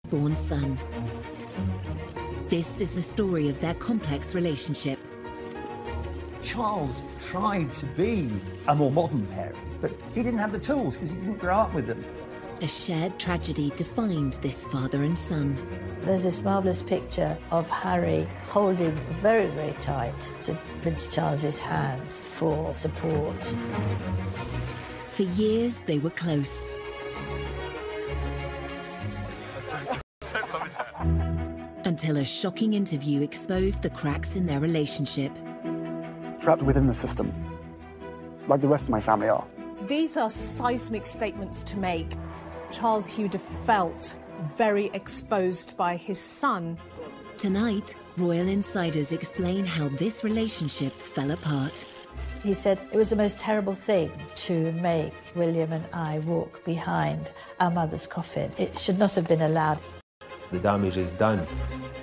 born son. This is the story of their complex relationship. Charles tried to be a more modern parent, but he didn't have the tools because he didn't grow up with them. A shared tragedy defined this father and son. There's this marvellous picture of Harry holding very, very tight to Prince Charles's hand for support. For years, they were close. Until a shocking interview exposed the cracks in their relationship. Trapped within the system, like the rest of my family are. These are seismic statements to make. Charles Hughes felt very exposed by his son. Tonight, royal insiders explain how this relationship fell apart. He said it was the most terrible thing to make William and I walk behind our mother's coffin. It should not have been allowed. The damage is done.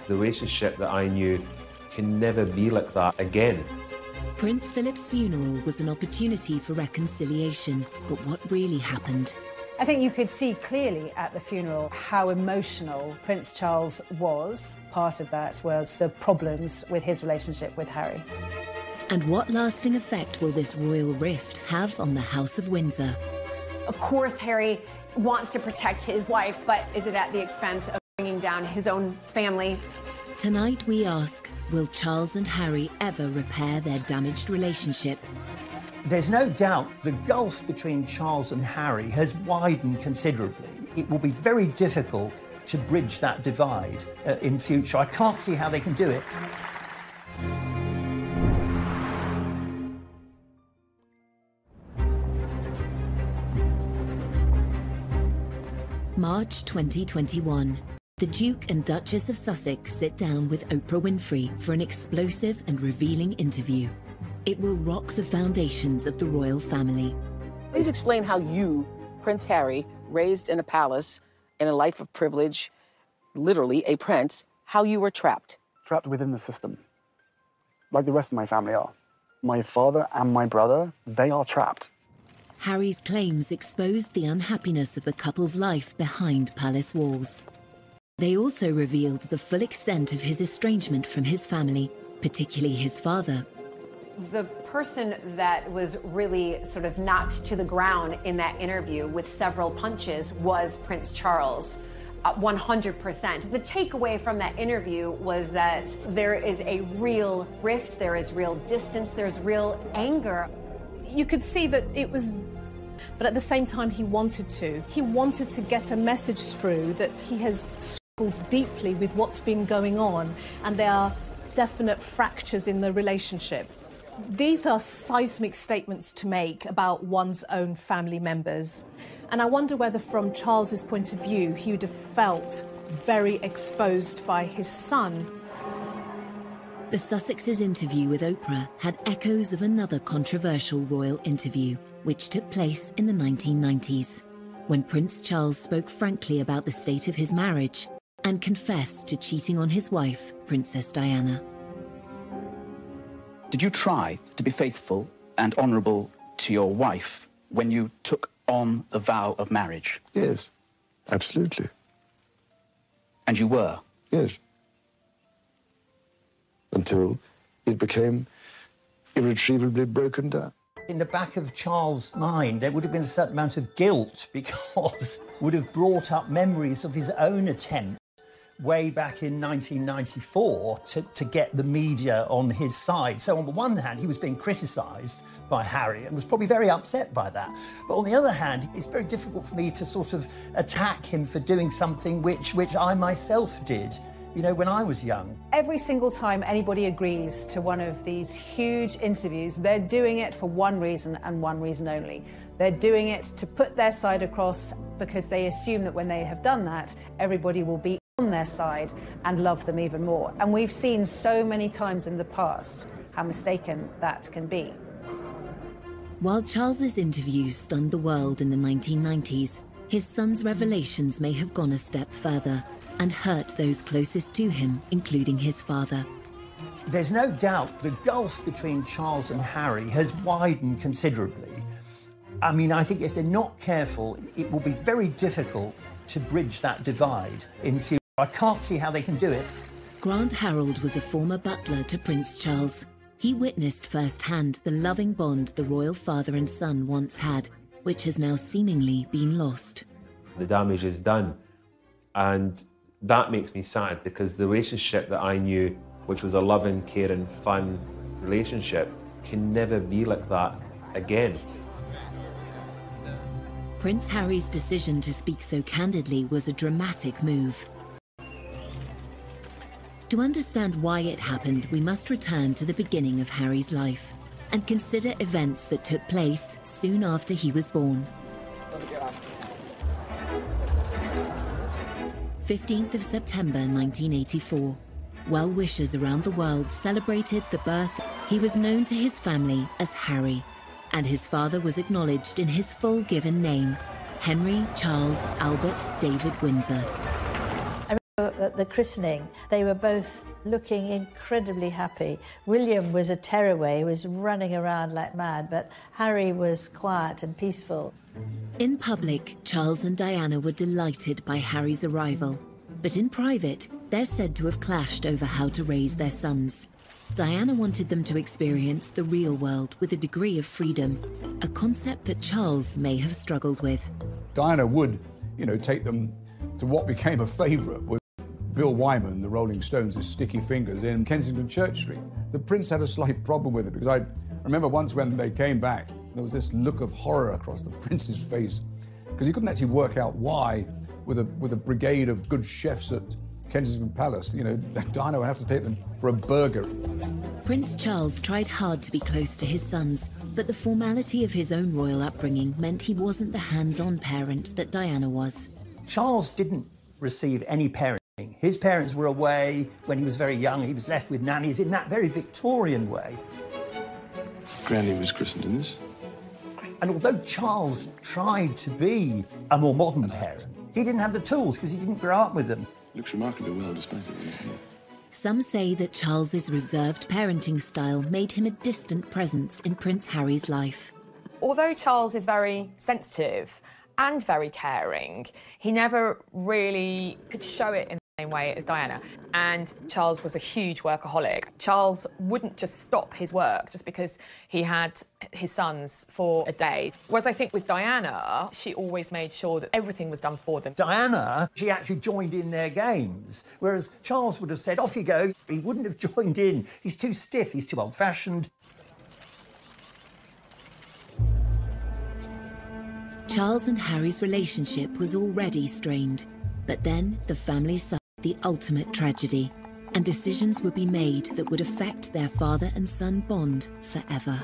The relationship that I knew can never be like that again. Prince Philip's funeral was an opportunity for reconciliation, but what really happened? I think you could see clearly at the funeral how emotional Prince Charles was. Part of that was the problems with his relationship with Harry. And what lasting effect will this royal rift have on the House of Windsor? Of course, Harry wants to protect his wife, but is it at the expense of bringing down his own family? Tonight we ask, will Charles and Harry ever repair their damaged relationship? There's no doubt the gulf between Charles and Harry has widened considerably. It will be very difficult to bridge that divide in future. I can't see how they can do it. March 2021. The Duke and Duchess of Sussex sit down with Oprah Winfrey for an explosive and revealing interview. It will rock the foundations of the royal family. Please explain how you, Prince Harry, raised in a palace, in a life of privilege, literally a prince, how you were trapped. Trapped within the system, like the rest of my family are. My father and my brother, they are trapped. Harry's claims exposed the unhappiness of the couple's life behind palace walls. They also revealed the full extent of his estrangement from his family, particularly his father. The person that was really sort of knocked to the ground in that interview with several punches was Prince Charles. 100%. The takeaway from that interview was that there is a real rift, there is real distance, there's real anger. You could see that it was, but at the same time he wanted to get a message through that he has struggled deeply with what's been going on, and there are definite fractures in the relationship. These are seismic statements to make about one's own family members. And I wonder whether, from Charles's point of view, he would have felt very exposed by his son. The Sussexes' interview with Oprah had echoes of another controversial royal interview, which took place in the 1990s, when Prince Charles spoke frankly about the state of his marriage and confessed to cheating on his wife, Princess Diana. Did you try to be faithful and honourable to your wife when you took on the vow of marriage? Yes, absolutely. And you were? Yes. Until it became irretrievably broken down. In the back of Charles' mind, there would have been a certain amount of guilt because it would have brought up memories of his own attempt way back in 1994 to get the media on his side. So on the one hand, he was being criticised by Harry and was probably very upset by that. But on the other hand, it's very difficult for me to sort of attack him for doing something which I myself did, you know, when I was young. Every single time anybody agrees to one of these huge interviews, they're doing it for one reason and one reason only. They're doing it to put their side across because they assume that when they have done that, everybody will be on their side and love them even more. And we've seen so many times in the past how mistaken that can be. While Charles's interviews stunned the world in the 1990s, his son's revelations may have gone a step further and hurt those closest to him, including his father. There's no doubt the gulf between Charles and Harry has widened considerably. I mean, I think if they're not careful, it will be very difficult to bridge that divide in future. I can't see how they can do it. Grant Harold was a former butler to Prince Charles. He witnessed firsthand the loving bond the royal father and son once had, which has now seemingly been lost. The damage is done, and that makes me sad, because the relationship that I knew, which was a loving, caring, fun relationship, can never be like that again. Prince Harry's decision to speak so candidly was a dramatic move. To understand why it happened, we must return to the beginning of Harry's life and consider events that took place soon after he was born. 15th of September 1984. Well-wishers around the world celebrated the birth. He was known to his family as Harry, and his father was acknowledged in his full given name, Henry Charles Albert David Windsor. I remember at the christening, they were both looking incredibly happy. William was a tearaway, he was running around like mad, but Harry was quiet and peaceful. In public, Charles and Diana were delighted by Harry's arrival, but in private, they're said to have clashed over how to raise their sons. Diana wanted them to experience the real world with a degree of freedom, a concept that Charles may have struggled with. Diana would, take them to what became a favourite with Bill Wyman, the Rolling Stones' Sticky Fingers in Kensington Church Street. The Prince had a slight problem with it, because I remember once when they came back, there was this look of horror across the Prince's face, because he couldn't actually work out why, with a brigade of good chefs at Kensington Palace, Diana would have to take them for a burger. Prince Charles tried hard to be close to his sons, but the formality of his own royal upbringing meant he wasn't the hands-on parent that Diana was. Charles didn't receive any parenting. His parents were away when he was very young. He was left with nannies in that very Victorian way. Granny was christened in this. And although Charles tried to be a more modern parent, he didn't have the tools because he didn't grow up with them. Looks remarkably well despite it. Some say that Charles's reserved parenting style made him a distant presence in Prince Harry's life. Although Charles is very sensitive and very caring, he never really could show it in the same way as Diana. And Charles was a huge workaholic. Charles wouldn't just stop his work just because he had his sons for a day. Whereas I think with Diana, she always made sure that everything was done for them. Diana, she actually joined in their games, whereas Charles would have said, off you go. He wouldn't have joined in. He's too stiff, he's too old-fashioned. Charles and Harry's relationship was already strained, but then the family suffered the ultimate tragedy, and decisions would be made that would affect their father and son bond forever.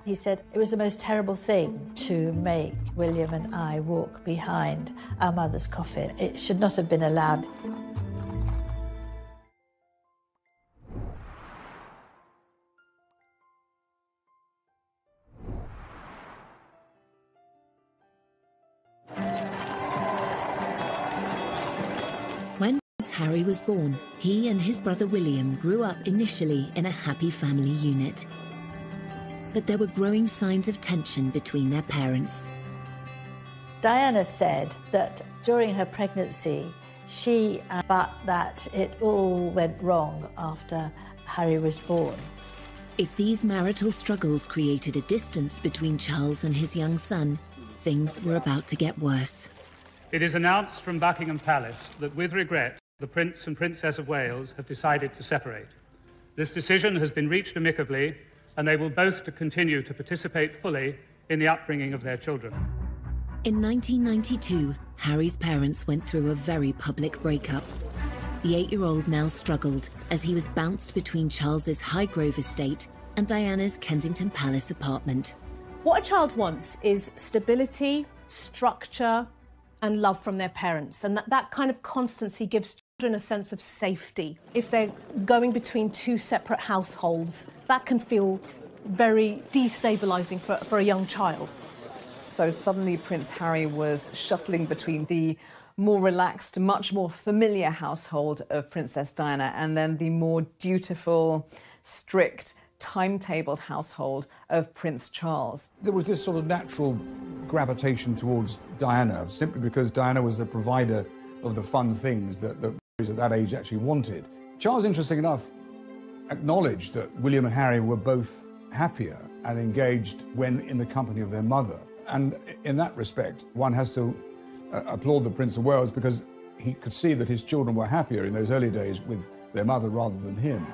He said it was the most terrible thing to make William and I walk behind our mother's coffin. It should not have been allowed. When Prince Harry was born, he and his brother William grew up initially in a happy family unit. But there were growing signs of tension between their parents. Diana said that during her pregnancy, but that it all went wrong after Harry was born. If these marital struggles created a distance between Charles and his young son, things were about to get worse. It is announced from Buckingham Palace that, with regret, the Prince and Princess of Wales have decided to separate. This decision has been reached amicably, and they will both continue to participate fully in the upbringing of their children. In 1992, Harry's parents went through a very public breakup. The 8-year-old now struggled as he was bounced between Charles's Highgrove estate and Diana's Kensington Palace apartment. What a child wants is stability, structure, and love from their parents. And that kind of constancy gives children a sense of safety. If they're going between two separate households, that can feel very destabilising for a young child. So suddenly Prince Harry was shuttling between the more relaxed, much more familiar household of Princess Diana and then the more dutiful, strict, timetabled household of Prince Charles. There was this sort of natural gravitation towards Diana, simply because Diana was the provider of the fun things that boys at that age actually wanted. Charles, interesting enough, acknowledged that William and Harry were both happier and engaged when in the company of their mother. And in that respect, one has to applaud the Prince of Wales, because he could see that his children were happier in those early days with their mother rather than him.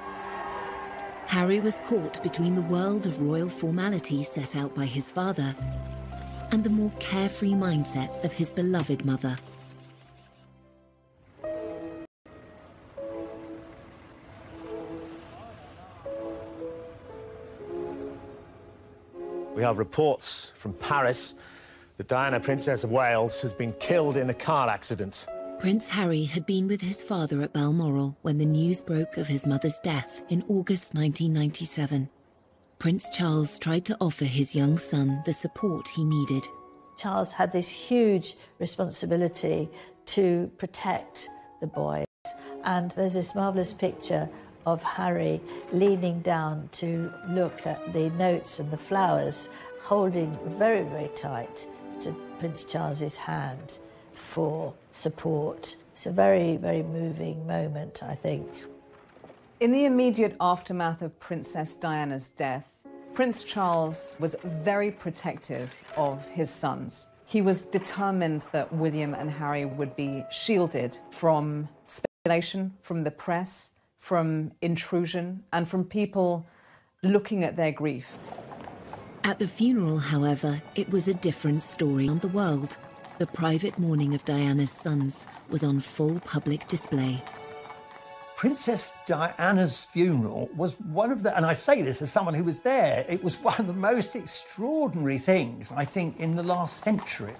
Harry was caught between the world of royal formality set out by his father and the more carefree mindset of his beloved mother. We have reports from Paris that Diana, Princess of Wales, has been killed in a car accident. Prince Harry had been with his father at Balmoral when the news broke of his mother's death in August 1997. Prince Charles tried to offer his young son the support he needed. Charles had this huge responsibility to protect the boys. And there's this marvellous picture of Harry leaning down to look at the notes and the flowers, holding very, very tight to Prince Charles's hand for support. It's a very, very moving moment, I think. In the immediate aftermath of Princess Diana's death, Prince Charles was very protective of his sons. He was determined that William and Harry would be shielded from speculation, from the press, from intrusion, and from people looking at their grief. At the funeral, however, it was a different story on the world. The private mourning of Diana's sons was on full public display. Princess Diana's funeral was one of the, and I say this as someone who was there, it was one of the most extraordinary things, I think, in the last century.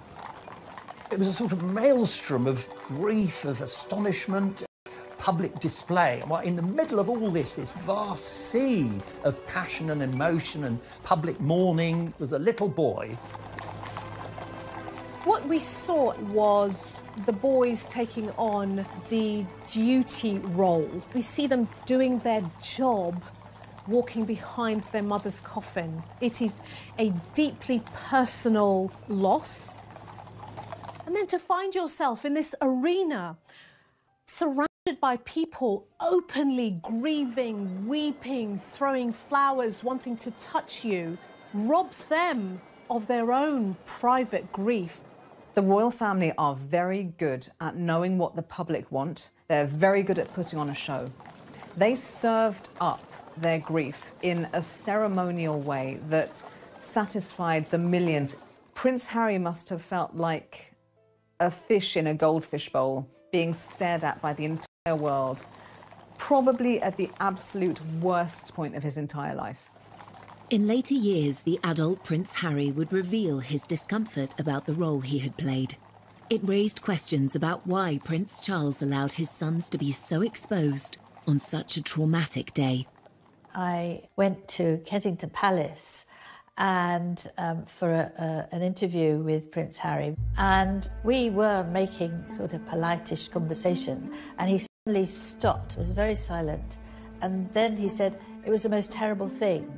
It was a sort of maelstrom of grief, of astonishment, public display. Well, in the middle of all this vast sea of passion and emotion and public mourning, was a little boy. What we saw was the boys taking on the duty role. We see them doing their job, walking behind their mother's coffin. It is a deeply personal loss. And then to find yourself in this arena, surrounded by people openly grieving, weeping, throwing flowers, wanting to touch you, robs them of their own private grief. The royal family are very good at knowing what the public want. They're very good at putting on a show. They served up their grief in a ceremonial way that satisfied the millions. Prince Harry must have felt like a fish in a goldfish bowl, being stared at by the entire world, probably at the absolute worst point of his entire life. In later years, the adult Prince Harry would reveal his discomfort about the role he had played. It raised questions about why Prince Charles allowed his sons to be so exposed on such a traumatic day. I went to Kensington Palace and for an interview with Prince Harry, and we were making sort of polite-ish conversation, and he suddenly stopped, was very silent, and then he said, "It was the most terrible thing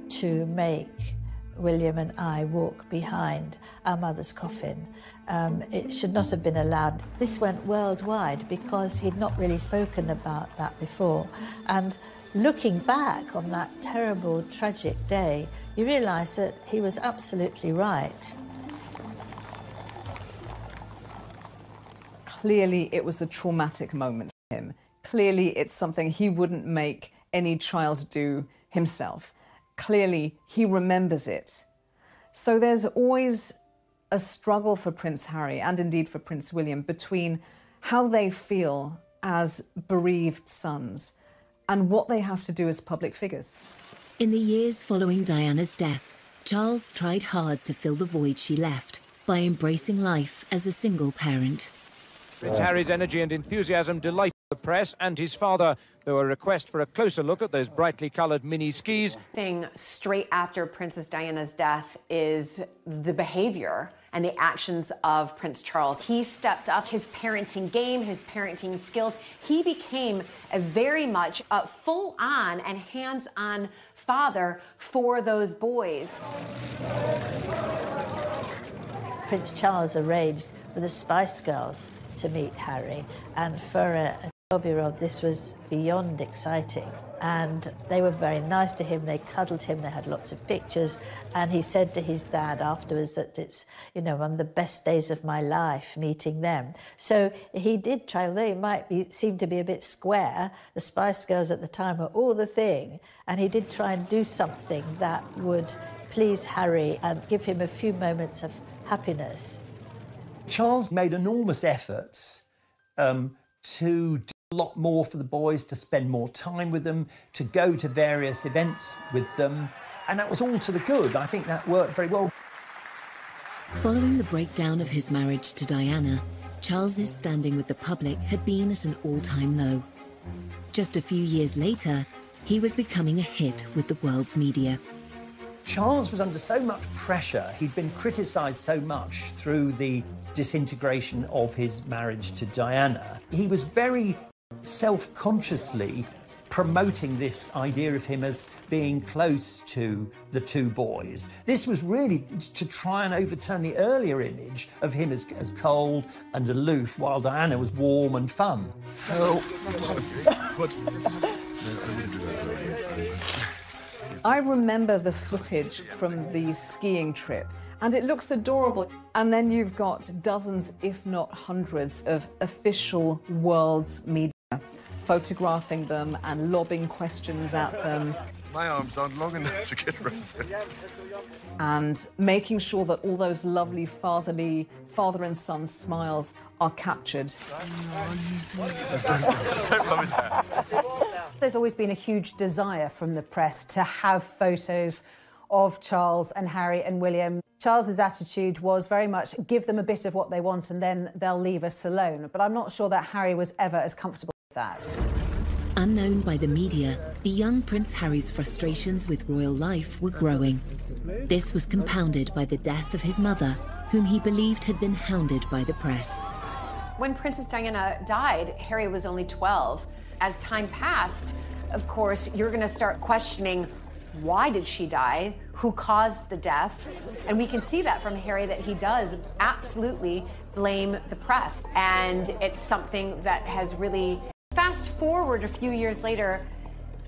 to make William and I walk behind our mother's coffin. It should not have been allowed." This went worldwide because he'd not really spoken about that before. And looking back on that terrible, tragic day, you realise that he was absolutely right. Clearly, it was a traumatic moment for him. Clearly, it's something he wouldn't make any child do himself. Clearly, he remembers it. So there's always a struggle for Prince Harry, and indeed for Prince William, between how they feel as bereaved sons and what they have to do as public figures. In the years following Diana's death, Charles tried hard to fill the void she left by embracing life as a single parent. Prince Harry's energy and enthusiasm delight the press and his father, though a request for a closer look at those brightly coloured mini skis. Thing straight after Princess Diana's death is the behavior and the actions of Prince Charles. He stepped up his parenting game, his parenting skills. He became a very much full-on and hands-on father for those boys. Prince Charles arranged for the Spice Girls to meet Harry, and for a 12-year-old this was beyond exciting, and they were very nice to him. They cuddled him, they had lots of pictures, and he said to his dad afterwards that it's, you know, one of the best days of my life meeting them. So he did try, although he seem to be a bit square, the Spice Girls at the time were all the thing, and he did try and do something that would please Harry and give him a few moments of happiness. Charles made enormous efforts to do a lot more for the boys, to spend more time with them, to go to various events with them, and that was all to the good. I think that worked very well. Following the breakdown of his marriage to Diana, Charles's standing with the public had been at an all-time low. Just a few years later, he was becoming a hit with the world's media. Charles was under so much pressure. He'd been criticised so much through the disintegration of his marriage to Diana. He was very self-consciously promoting this idea of him as being close to the two boys. This was really to try and overturn the earlier image of him as cold and aloof, while Diana was warm and fun. Oh. I remember the footage from the skiing trip, and it looks adorable. And then you've got dozens, if not hundreds, of official world's media photographing them and lobbing questions at them. My arms aren't long enough to get around it. And making sure that all those lovely father and son smiles are captured. Don't rub his hair. There's always been a huge desire from the press to have photos of Charles and Harry and William. Charles's attitude was very much give them a bit of what they want and then they'll leave us alone. But I'm not sure that Harry was ever as comfortable with that. Unknown by the media, the young Prince Harry's frustrations with royal life were growing. This was compounded by the death of his mother, whom he believed had been hounded by the press. When Princess Diana died, Harry was only 12. As time passed, of course, you're going to start questioning, why did she die? Who caused the death? And we can see that from Harry, that he does absolutely blame the press. And it's something that has really, fast forward a few years later,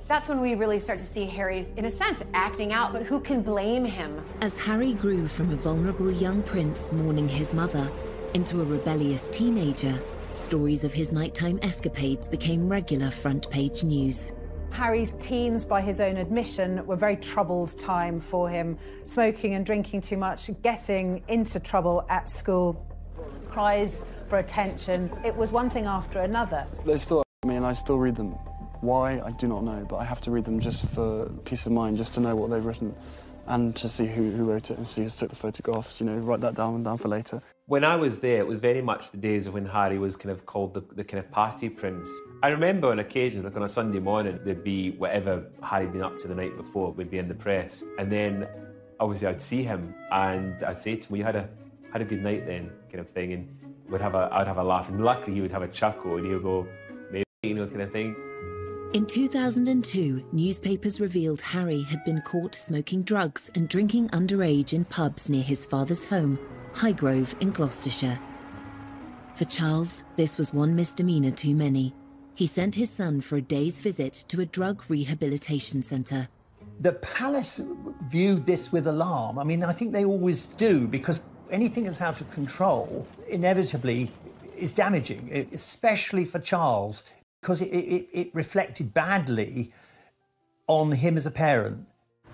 that's when we really start to see Harry, in a sense, acting out, but who can blame him? As Harry grew from a vulnerable young prince mourning his mother into a rebellious teenager, stories of his nighttime escapades became regular front-page news. Harry's teens, by his own admission, were a very troubled time for him. Smoking and drinking too much, getting into trouble at school, cries for attention. It was one thing after another. They still me and I still read them. Why, I do not know, but I have to read them just for peace of mind, just to know what they've written and to see who wrote it and see who took the photographs, you know, write that down for later. When I was there, it was very much the days of when Harry was kind of called the kind of party prince. I remember on occasions, like on a Sunday morning, there'd be whatever Harry'd been up to the night before would be in the press. And then, obviously, I'd see him and I'd say to him, well, you had a good night then, kind of thing. And I'd have a laugh. And luckily, he would have a chuckle and he would go, maybe, you know, kind of thing. In 2002, newspapers revealed Harry had been caught smoking drugs and drinking underage in pubs near his father's home, Highgrove in Gloucestershire. For Charles, this was one misdemeanour too many. He sent his son for a day's visit to a drug rehabilitation centre. The palace viewed this with alarm. I mean, I think they always do, because anything that's out of control inevitably is damaging, especially for Charles, because it reflected badly on him as a parent.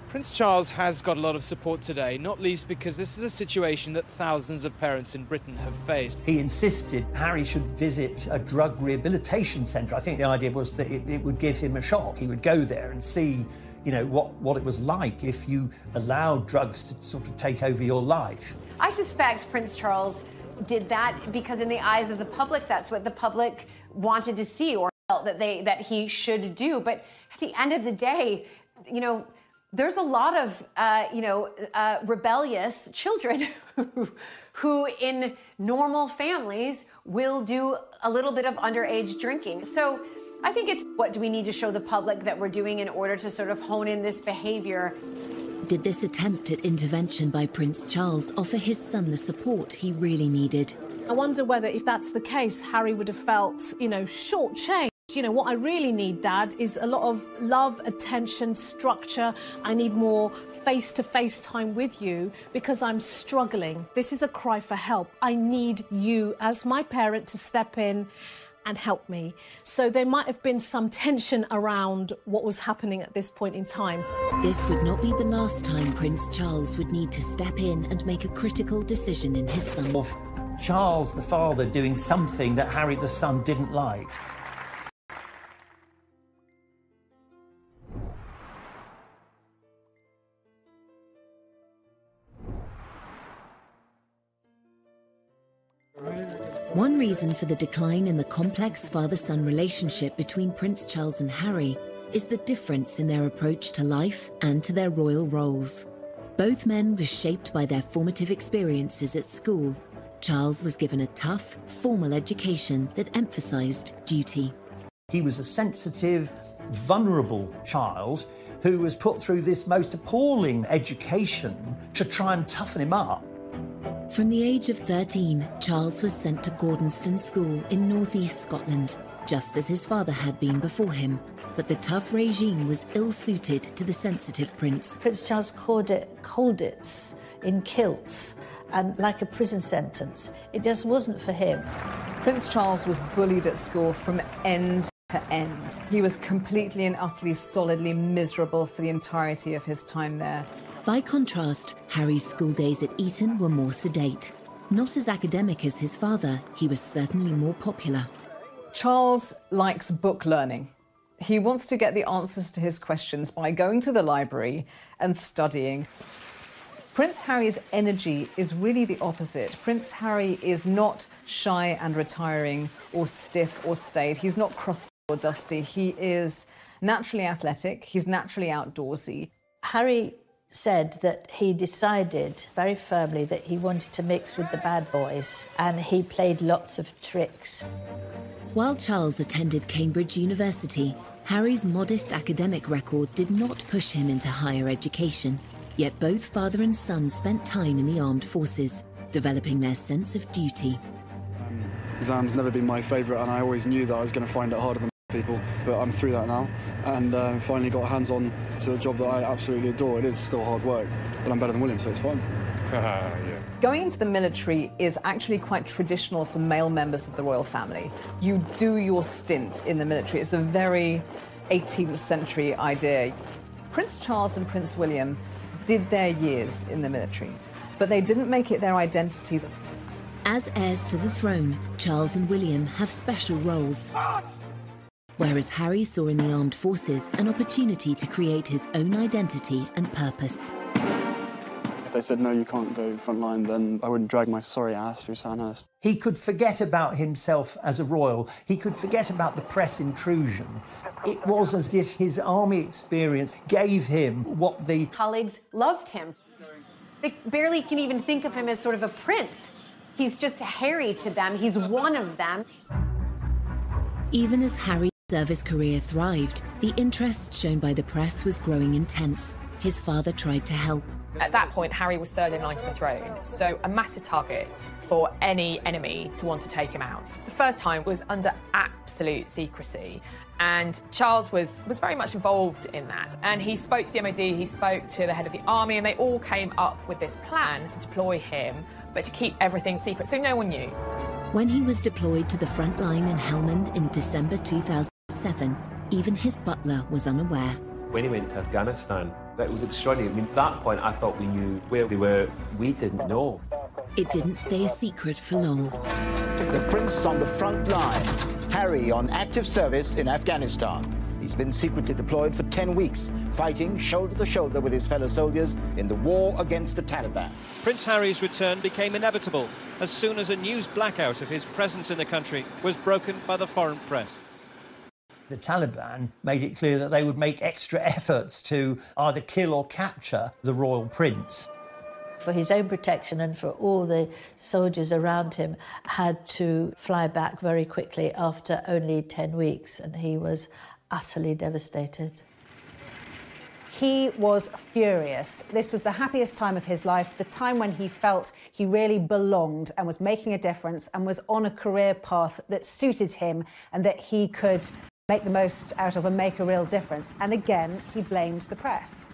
Prince Charles has got a lot of support today, not least because this is a situation that thousands of parents in Britain have faced. He insisted Harry should visit a drug rehabilitation centre. I think the idea was that it would give him a shock. He would go there and see, you know, what it was like if you allowed drugs to sort of take over your life. I suspect Prince Charles did that because in the eyes of the public, that's what the public wanted to see, or felt that he should do. But at the end of the day, you know, there's a lot of rebellious children who in normal families will do a little bit of underage drinking. So I think it's what do we need to show the public that we're doing in order to sort of hone in this behavior. Did this attempt at intervention by Prince Charles offer his son the support he really needed? I wonder whether, if that's the case, Harry would have felt, you know, shortchanged. You know, what I really need, Dad, is a lot of love, attention, structure. I need more face-to-face time with you because I'm struggling. This is a cry for help. I need you as my parent to step in and help me. So there might have been some tension around what was happening at this point in time. This would not be the last time Prince Charles would need to step in and make a critical decision in his son. Of Charles, the father, doing something that Harry, the son, didn't like. One reason for the decline in the complex father-son relationship between Prince Charles and Harry is the difference in their approach to life and to their royal roles. Both men were shaped by their formative experiences at school. Charles was given a tough, formal education that emphasised duty. He was a sensitive, vulnerable child who was put through this most appalling education to try and toughen him up. From the age of 13, Charles was sent to Gordonston School in northeast Scotland, just as his father had been before him. But the tough regime was ill-suited to the sensitive prince. Prince Charles called it Colditz in kilts, and like a prison sentence. It just wasn't for him. Prince Charles was bullied at school from end to end. He was completely and utterly solidly miserable for the entirety of his time there. By contrast, Harry's school days at Eton were more sedate. Not as academic as his father, he was certainly more popular. Charles likes book learning. He wants to get the answers to his questions by going to the library and studying. Prince Harry's energy is really the opposite. Prince Harry is not shy and retiring or stiff or staid. He's not crusty or dusty. He is naturally athletic. He's naturally outdoorsy. Harry said that he decided very firmly that he wanted to mix with the bad boys, and he played lots of tricks. While Charles attended Cambridge University, Harry's modest academic record did not push him into higher education. Yet both father and son spent time in the armed forces, developing their sense of duty. Exams never been my favourite, and I always knew that I was going to find it harder than people, but I'm through that now, and finally got hands-on to a job that I absolutely adore. It is still hard work, but I'm better than William, so it's fine. Yeah. Going into the military is actually quite traditional for male members of the royal family. You do your stint in the military. It's a very 18th century idea. Prince Charles and Prince William did their years in the military, but they didn't make it their identity. As heirs to the throne, Charles and William have special roles. Whereas Harry saw in the armed forces an opportunity to create his own identity and purpose. If they said, no, you can't go frontline, then I wouldn't drag my sorry ass through Sandhurst. He could forget about himself as a royal. He could forget about the press intrusion. It was as if his army experience gave him what the colleagues loved him. They barely can even think of him as sort of a prince. He's just Harry to them. He's one of them. Even as Harry's service career thrived, the interest shown by the press was growing intense. His father tried to help. At that point, Harry was third in line to the throne, so a massive target for any enemy to want to take him out. The first time was under absolute secrecy, and Charles was very much involved in that. And he spoke to the MOD, he spoke to the head of the army, and they all came up with this plan to deploy him, but to keep everything secret, so no one knew. When he was deployed to the front line in Helmand in December 2007, even his butler was unaware. When he went to Afghanistan, that was extraordinary. I mean, at that point, I thought we knew where they were. We didn't know. It didn't stay a secret for long. The prince on the front line, Harry on active service in Afghanistan. He's been secretly deployed for 10 weeks, fighting shoulder to shoulder with his fellow soldiers in the war against the Taliban. Prince Harry's return became inevitable as soon as a news blackout of his presence in the country was broken by the foreign press. The Taliban made it clear that they would make extra efforts to either kill or capture the royal prince. For his own protection and for all the soldiers around him, had to fly back very quickly after only 10 weeks, and he was utterly devastated. He was furious. This was the happiest time of his life, the time when he felt he really belonged and was making a difference and was on a career path that suited him and that he could make the most out of and make a real difference. And again, he blamed the press.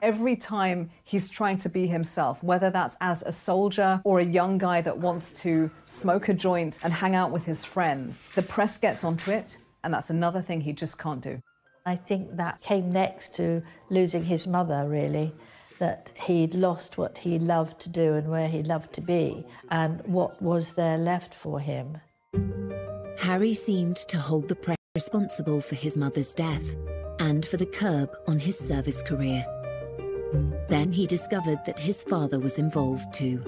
Every time he's trying to be himself, whether that's as a soldier or a young guy that wants to smoke a joint and hang out with his friends, the press gets onto it, and that's another thing he just can't do. I think that came next to losing his mother, really, that he'd lost what he loved to do and where he loved to be, and what was there left for him. Harry seemed to hold the press responsible for his mother's death and for the curb on his service career. Then he discovered that his father was involved too.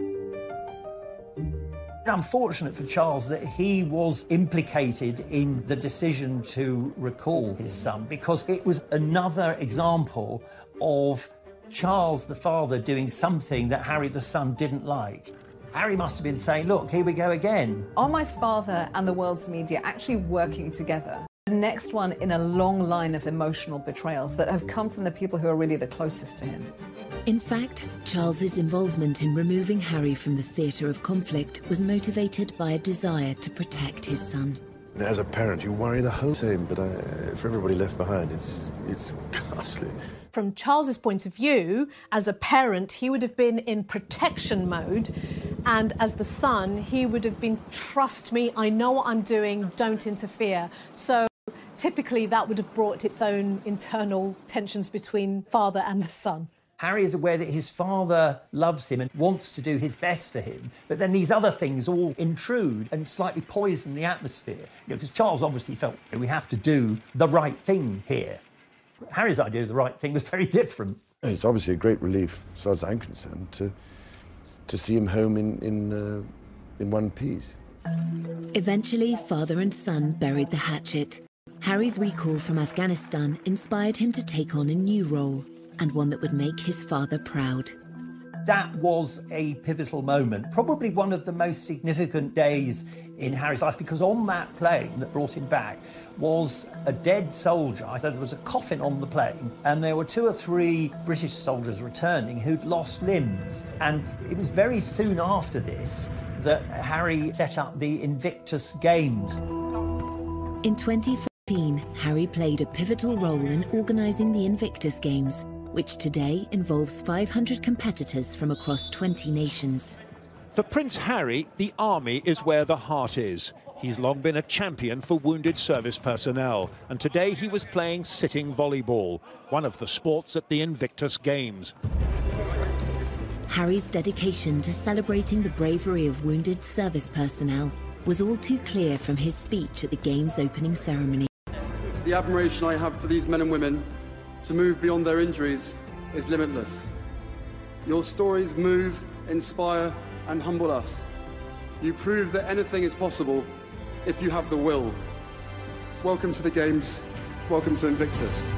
Unfortunate for Charles that he was implicated in the decision to recall his son, because it was another example of Charles the father doing something that Harry the son didn't like. Harry must have been saying, look, here we go again. Are my father and the world's media actually working together? The next one in a long line of emotional betrayals that have come from the people who are really the closest to him. In fact, Charles's involvement in removing Harry from the theatre of conflict was motivated by a desire to protect his son. As a parent, you worry the whole time, but for everybody left behind, it's ghastly. From Charles's point of view, as a parent, he would have been in protection mode, and as the son, he would have been, trust me, I know what I'm doing, don't interfere. So typically that would have brought its own internal tensions between father and the son. Harry is aware that his father loves him and wants to do his best for him, but then these other things all intrude and slightly poison the atmosphere. Because Charles obviously felt we have to do the right thing here. Harry's idea of the right thing was very different. It's obviously a great relief, as far as I'm concerned, to see him home in one piece. Eventually, father and son buried the hatchet. Harry's recall from Afghanistan inspired him to take on a new role, and one that would make his father proud. That was a pivotal moment, probably one of the most significant days in Harry's life, because on that plane that brought him back was a dead soldier. I thought there was a coffin on the plane, and there were 2 or 3 British soldiers returning who'd lost limbs. And it was very soon after this that Harry set up the Invictus Games. In 2014, Harry played a pivotal role in organising the Invictus Games, which today involves 500 competitors from across 20 nations. For Prince Harry, the army is where the heart is. He's long been a champion for wounded service personnel, and today he was playing sitting volleyball, one of the sports at the Invictus Games. Harry's dedication to celebrating the bravery of wounded service personnel was all too clear from his speech at the Games opening ceremony. The admiration I have for these men and women to move beyond their injuries is limitless. Your stories move, inspire, and humble us. You prove that anything is possible if you have the will. Welcome to the Games. Welcome to Invictus.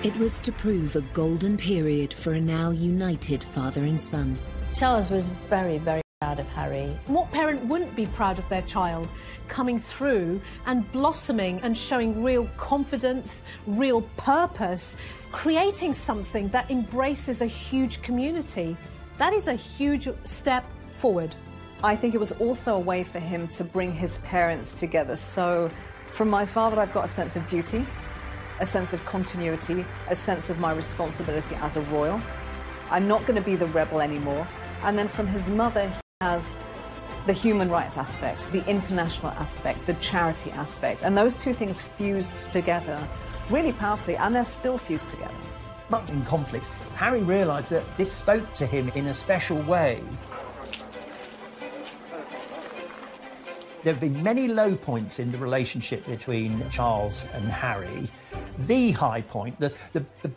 It was to prove a golden period for a now united father and son. Charles was very, very proud of Harry. What parent wouldn't be proud of their child coming through and blossoming and showing real confidence, real purpose, creating something that embraces a huge community? That is a huge step forward. I think it was also a way for him to bring his parents together. So from my father, I've got a sense of duty, a sense of continuity, a sense of my responsibility as a royal. I'm not going to be the rebel anymore. And then from his mother, he has the human rights aspect, the international aspect, the charity aspect. And those two things fused together really powerfully, and they're still fused together. Much in conflicts, Harry realised that this spoke to him in a special way. There have been many low points in the relationship between Charles and Harry. The high point, the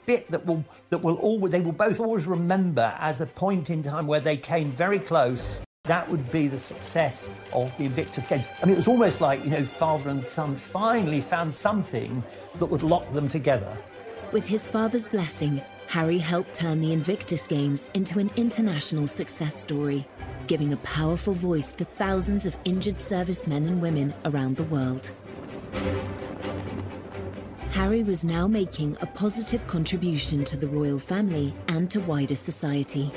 bit that they will both always remember as a point in time where they came very close. That would be the success of the Invictus Games. I mean, it was almost like, father and son finally found something that would lock them together. With his father's blessing, Harry helped turn the Invictus Games into an international success story, giving a powerful voice to thousands of injured servicemen and women around the world. Harry was now making a positive contribution to the royal family and to wider society.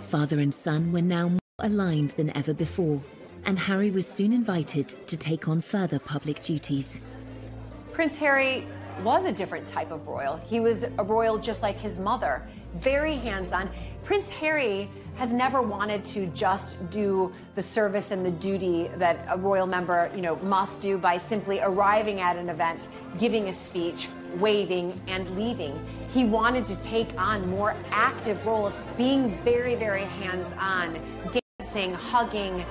Father and son were now more aligned than ever before, and Harry was soon invited to take on further public duties. Prince Harry was a different type of royal. He was a royal just like his mother, very hands-on. Prince Harry has never wanted to just do the service and the duty that a royal member, must do by simply arriving at an event, giving a speech, waving, and leaving. He wanted to take on more active roles, being very, very hands-on, dancing, hugging.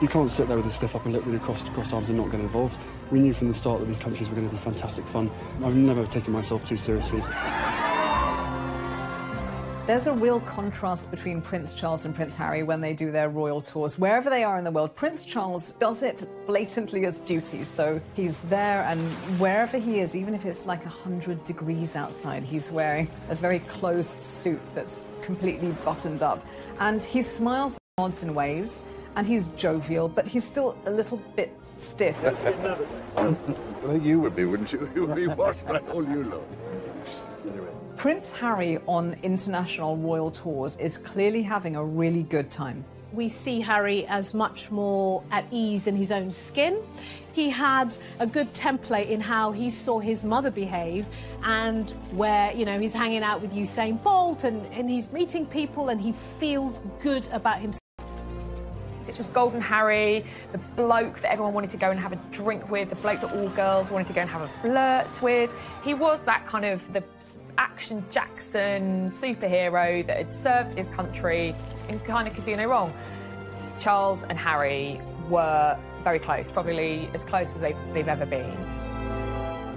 You can't sit there with a stiff upper lip with your crossed arms and not get involved. We knew from the start that these countries were going to be fantastic fun. I've never taken myself too seriously. There's a real contrast between Prince Charles and Prince Harry when they do their royal tours. Wherever they are in the world, Prince Charles does it blatantly as duty. So he's there, and wherever he is, even if it's like 100 degrees outside, he's wearing a very closed suit that's completely buttoned up. And he smiles, nods and waves, and he's jovial, but he's still a little bit stiff. Well, you would be, wouldn't you? You would be washed by all you know. Prince Harry on international royal tours is clearly having a really good time. We see Harry as much more at ease in his own skin. He had a good template in how he saw his mother behave, and where, he's hanging out with Usain Bolt and he's meeting people and he feels good about himself. This was Golden Harry, the bloke that everyone wanted to go and have a drink with, the bloke that all girls wanted to go and have a flirt with. He was that kind of the action Jackson superhero that had served his country and kind of could do no wrong. Charles and Harry were very close, probably as close as they've ever been.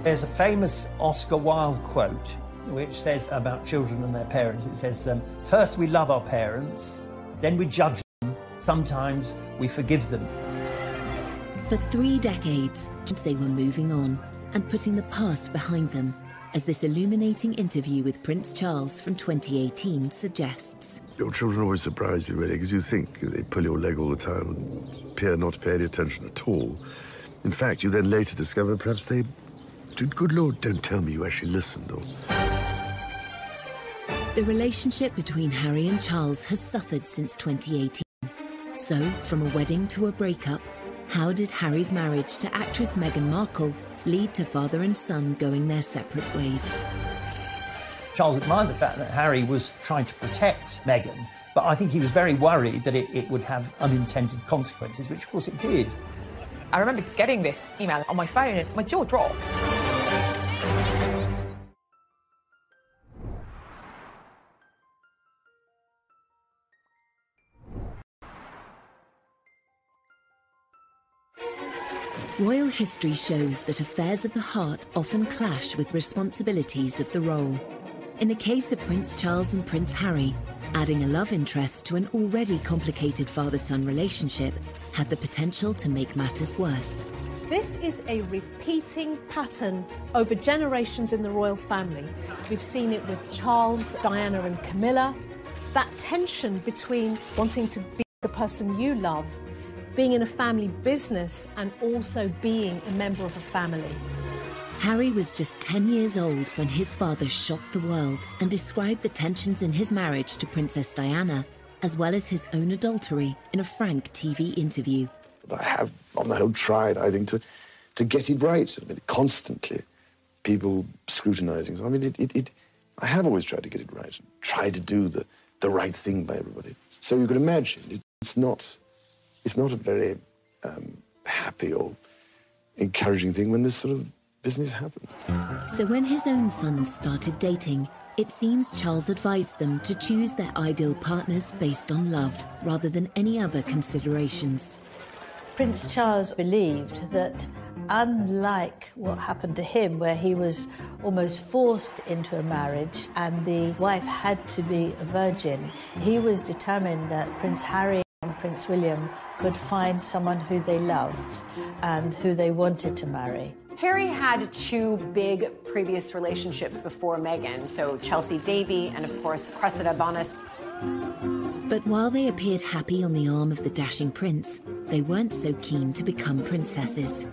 There's a famous Oscar Wilde quote which says about children and their parents. It says, first we love our parents, then we judge them, sometimes we forgive them. For 3 decades, they were moving on and putting the past behind them, as this illuminating interview with Prince Charles from 2018 suggests. Your children always surprise you, really, because you think they pull your leg all the time and appear not to pay any attention at all. In fact, you then later discover perhaps they... Good Lord, don't tell me you actually listened, or... The relationship between Harry and Charles has suffered since 2018. So, from a wedding to a breakup, how did Harry's marriage to actress Meghan Markle lead to father and son going their separate ways? Charles admired the fact that Harry was trying to protect Meghan, but I think he was very worried that it would have unintended consequences, which of course it did. I remember getting this email on my phone and my jaw dropped. Royal history shows that affairs of the heart often clash with responsibilities of the role. In the case of Prince Charles and Prince Harry, adding a love interest to an already complicated father-son relationship had the potential to make matters worse. This is a repeating pattern over generations in the royal family. We've seen it with Charles, Diana and Camilla. That tension between wanting to be the person you love, being in a family business and also being a member of a family. Harry was just 10 years old when his father shocked the world and described the tensions in his marriage to Princess Diana, as well as his own adultery, in a frank TV interview. I have, on the whole, tried, I think, to get it right. I mean, constantly, people scrutinising. So, I mean, I have always tried to get it right, try to do the right thing by everybody. So you can imagine, it's not a very happy or encouraging thing when this sort of business happens. So when his own sons started dating, it seems Charles advised them to choose their ideal partners based on love, rather than any other considerations. Prince Charles believed that, unlike what happened to him, where he was almost forced into a marriage and the wife had to be a virgin, he was determined that Prince Harry Prince William could find someone who they loved and who they wanted to marry. Harry had two big previous relationships before Meghan, so Chelsea Davy and, of course, Cressida Bonas. But while they appeared happy on the arm of the dashing prince, they weren't so keen to become princesses.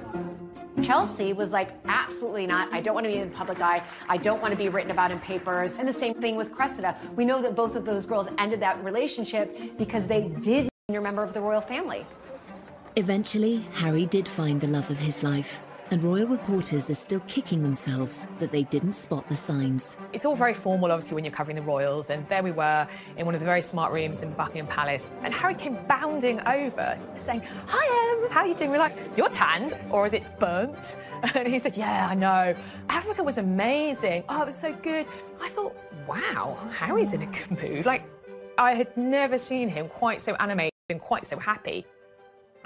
Chelsea was like, absolutely not. I don't want to be in the public eye. I don't want to be written about in papers. And the same thing with Cressida. We know that both of those girls ended that relationship because they did a member of the royal family. Eventually, Harry did find the love of his life, and royal reporters are still kicking themselves that they didn't spot the signs. It's all very formal, obviously, when you're covering the royals, and there we were in one of the very smart rooms in Buckingham Palace, and Harry came bounding over, saying, "Hi, Em, how are you doing?" We're like, "You're tanned, or is it burnt?" And he said, "Yeah, I know. Africa was amazing. Oh, it was so good." I thought, wow, Harry's in a good mood. Like, I had never seen him quite so animated and quite so happy.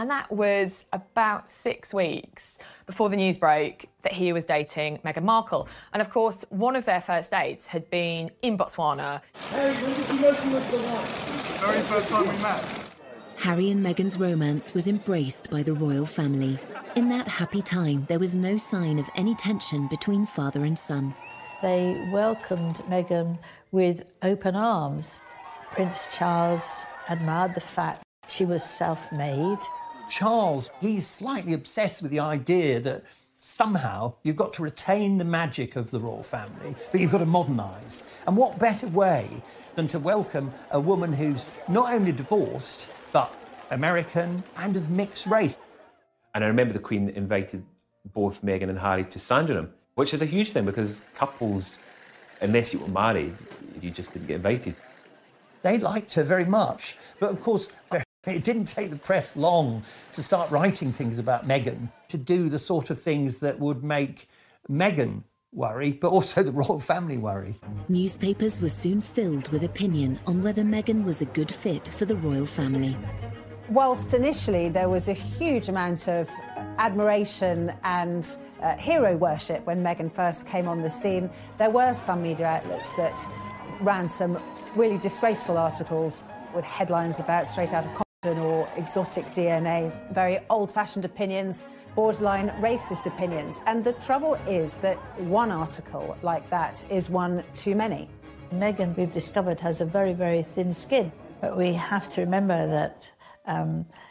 And that was about 6 weeks before the news broke that he was dating Meghan Markle. And of course, one of their first dates had been in Botswana. Hey, when did you know she was the one? Very first time we met. Harry and Meghan's romance was embraced by the royal family. In that happy time, there was no sign of any tension between father and son. They welcomed Meghan with open arms. Prince Charles admired the fact she was self-made. Charles, he's slightly obsessed with the idea that somehow you've got to retain the magic of the royal family, but you've got to modernise. And what better way than to welcome a woman who's not only divorced, but American and of mixed race. And I remember the Queen invited both Meghan and Harry to Sandringham, which is a huge thing because couples, unless you were married, you just didn't get invited. They liked her very much, but of course, it didn't take the press long to start writing things about Meghan, to do the sort of things that would make Meghan worry, but also the royal family worry. Newspapers were soon filled with opinion on whether Meghan was a good fit for the royal family. Whilst initially there was a huge amount of admiration and hero worship when Meghan first came on the scene, there were some media outlets that ran some really disgraceful articles with headlines about straight out of Compton or exotic DNA, very old-fashioned opinions, borderline racist opinions. And the trouble is that one article like that is one too many. Meghan, we've discovered, has a very, very thin skin. But we have to remember that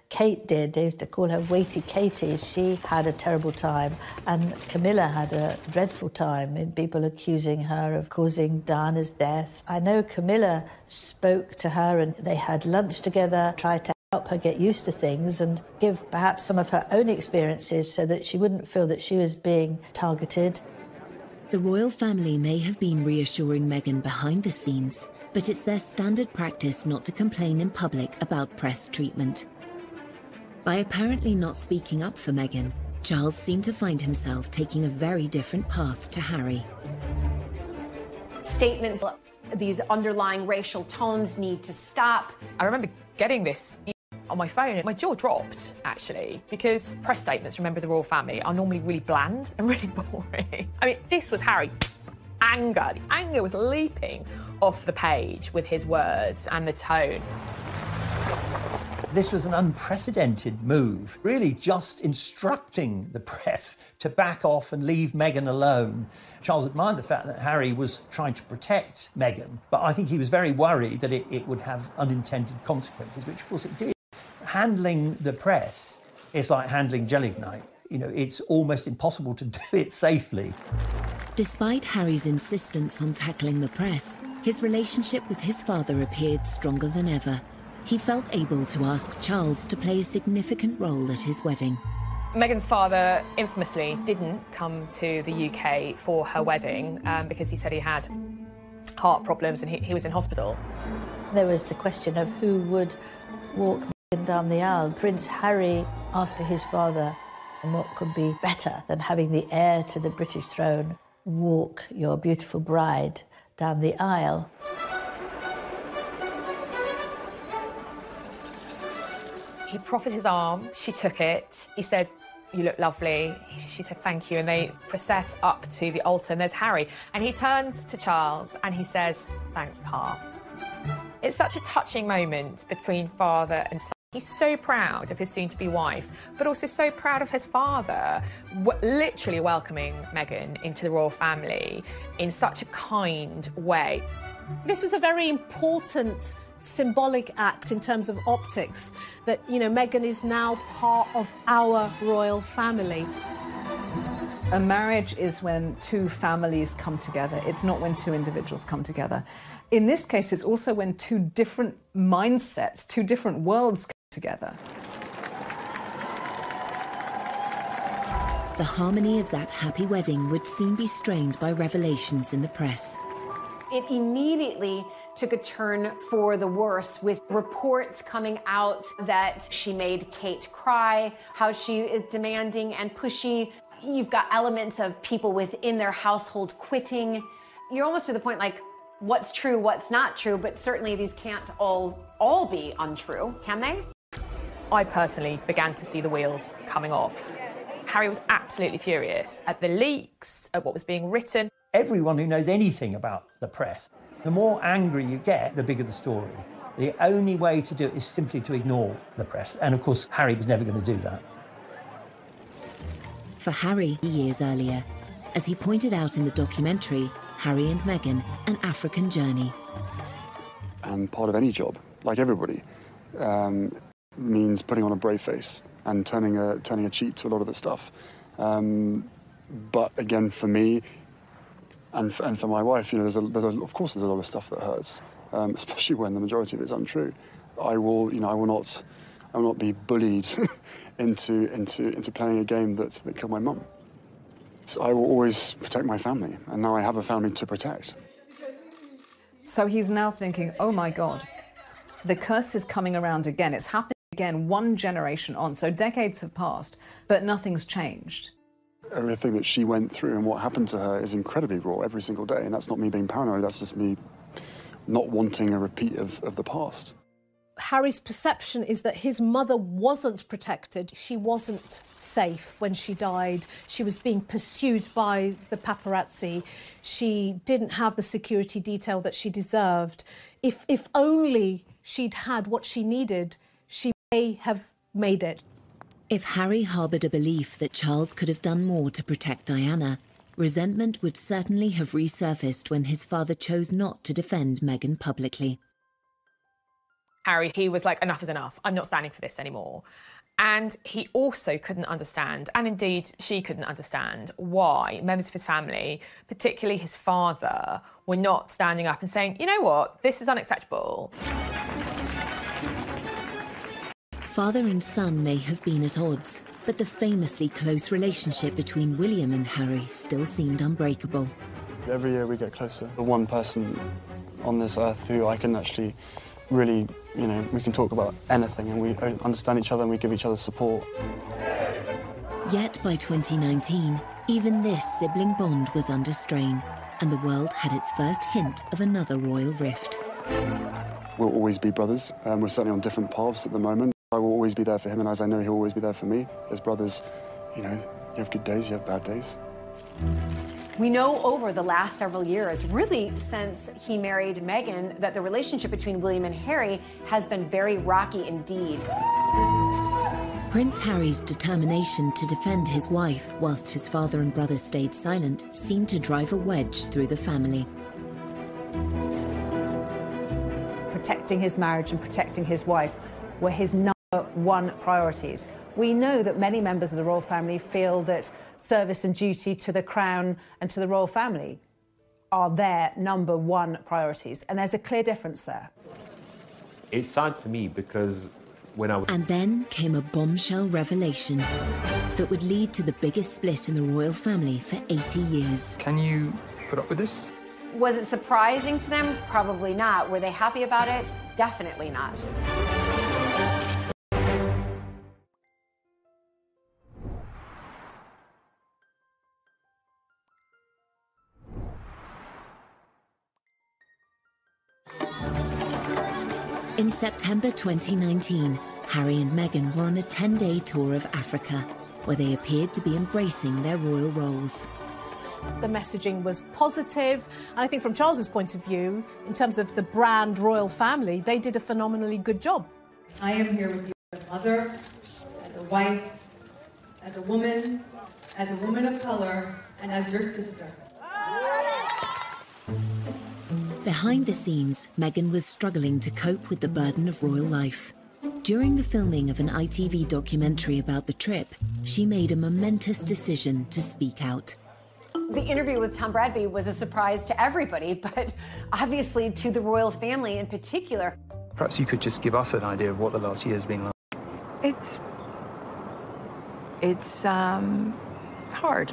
Kate did. They used to call her Weighty Katie. She had a terrible time, and Camilla had a dreadful time in people accusing her of causing Diana's death. I know Camilla spoke to her and they had lunch together, tried to help her get used to things and give perhaps some of her own experiences so that she wouldn't feel that she was being targeted. The royal family may have been reassuring Meghan behind the scenes, but it's their standard practice not to complain in public about press treatment. By apparently not speaking up for Meghan, Charles seemed to find himself taking a very different path to Harry. Statements, these underlying racial tones need to stop. I remember getting this on my phone and my jaw dropped, actually, because press statements, remember the royal family, are normally really bland and really boring. I mean, this was Harry. Anger. The anger was leaping off the page with his words and the tone. This was an unprecedented move, really just instructing the press to back off and leave Meghan alone. Charles admired the fact that Harry was trying to protect Meghan, but I think he was very worried that it would have unintended consequences, which of course it did. Handling the press is like handling gelignite. You know, it's almost impossible to do it safely. Despite Harry's insistence on tackling the press, his relationship with his father appeared stronger than ever. He felt able to ask Charles to play a significant role at his wedding. Meghan's father infamously didn't come to the UK for her wedding because he said he had heart problems and he was in hospital. There was the question of who would walk Meghan down the aisle. Prince Harry asked his father, and what could be better than having the heir to the British throne walk your beautiful bride down the aisle? He proffered his arm, she took it. He said, "You look lovely." She said, "Thank you." And they process up to the altar, and there's Harry. And he turns to Charles and he says, "Thanks, Pa." It's such a touching moment between father and son. He's so proud of his soon-to-be wife, but also so proud of his father, literally welcoming Meghan into the royal family in such a kind way. This was a very important symbolic act in terms of optics, that, you know, Meghan is now part of our royal family. A marriage is when two families come together. It's not when two individuals come together. In this case, it's also when two different mindsets, two different worlds come together. The harmony of that happy wedding would soon be strained by revelations in the press. It immediately took a turn for the worse, with reports coming out that she made Kate cry, how she is demanding and pushy. You've got elements of people within their household quitting. You're almost to the point like, what's true, what's not true, but certainly these can't all be untrue, can they? I personally began to see the wheels coming off. Harry was absolutely furious at the leaks, at what was being written. Everyone who knows anything about the press, the more angry you get, the bigger the story. The only way to do it is simply to ignore the press. And of course, Harry was never going to do that. For Harry, years earlier, as he pointed out in the documentary, Harry and Meghan, An African Journey. And part of any job, like everybody, means putting on a brave face and turning a cheek to a lot of the stuff. But again, for me and for my wife, you know, of course there's a lot of stuff that hurts, especially when the majority of it's untrue. I will not be bullied into playing a game that killed my mum. So I will always protect my family, and now I have a family to protect. So he's now thinking, oh my God, the curse is coming around again. It's happening again, one generation on. So decades have passed, but nothing's changed. Everything that she went through and what happened to her is incredibly raw every single day, and that's not me being paranoid, that's just me not wanting a repeat of the past. Harry's perception is that his mother wasn't protected. She wasn't safe when she died. She was being pursued by the paparazzi. She didn't have the security detail that she deserved. If only she'd had what she needed, she may have made it. If Harry harboured a belief that Charles could have done more to protect Diana, resentment would certainly have resurfaced when his father chose not to defend Meghan publicly. Harry, he was like, enough is enough. I'm not standing for this anymore. And he also couldn't understand, and indeed she couldn't understand, why members of his family, particularly his father, were not standing up and saying, you know what, this is unacceptable. Father and son may have been at odds, but the famously close relationship between William and Harry still seemed unbreakable. Every year we get closer. The one person on this earth who I can actually really, you know, we can talk about anything and we understand each other and we give each other support. Yet by 2019, even this sibling bond was under strain, and the world had its first hint of another royal rift. We'll always be brothers, and we're certainly on different paths at the moment. I will always be there for him, and as I know he'll always be there for me. As brothers, you know, you have good days, you have bad days. We know over the last several years, really since he married Meghan, that the relationship between William and Harry has been very rocky indeed. Prince Harry's determination to defend his wife whilst his father and brother stayed silent seemed to drive a wedge through the family. Protecting his marriage and protecting his wife were his number one priorities. We know that many members of the royal family feel that service and duty to the crown and to the royal family are their number one priorities, and there's a clear difference there. It's sad for me because when I... And then came a bombshell revelation that would lead to the biggest split in the royal family for 80 years. Can you put up with this? Was it surprising to them? Probably not. Were they happy about it? Definitely not. In September 2019, Harry and Meghan were on a 10-day tour of Africa, where they appeared to be embracing their royal roles. The messaging was positive, and I think from Charles's point of view, in terms of the brand royal family, they did a phenomenally good job. I am here with you. As a mother, as a wife, as a woman of color, and as your sister. Behind the scenes, Meghan was struggling to cope with the burden of royal life. During the filming of an ITV documentary about the trip, she made a momentous decision to speak out. The interview with Tom Bradby was a surprise to everybody, but obviously to the royal family in particular. Perhaps you could just give us an idea of what the last year has been like. It's hard.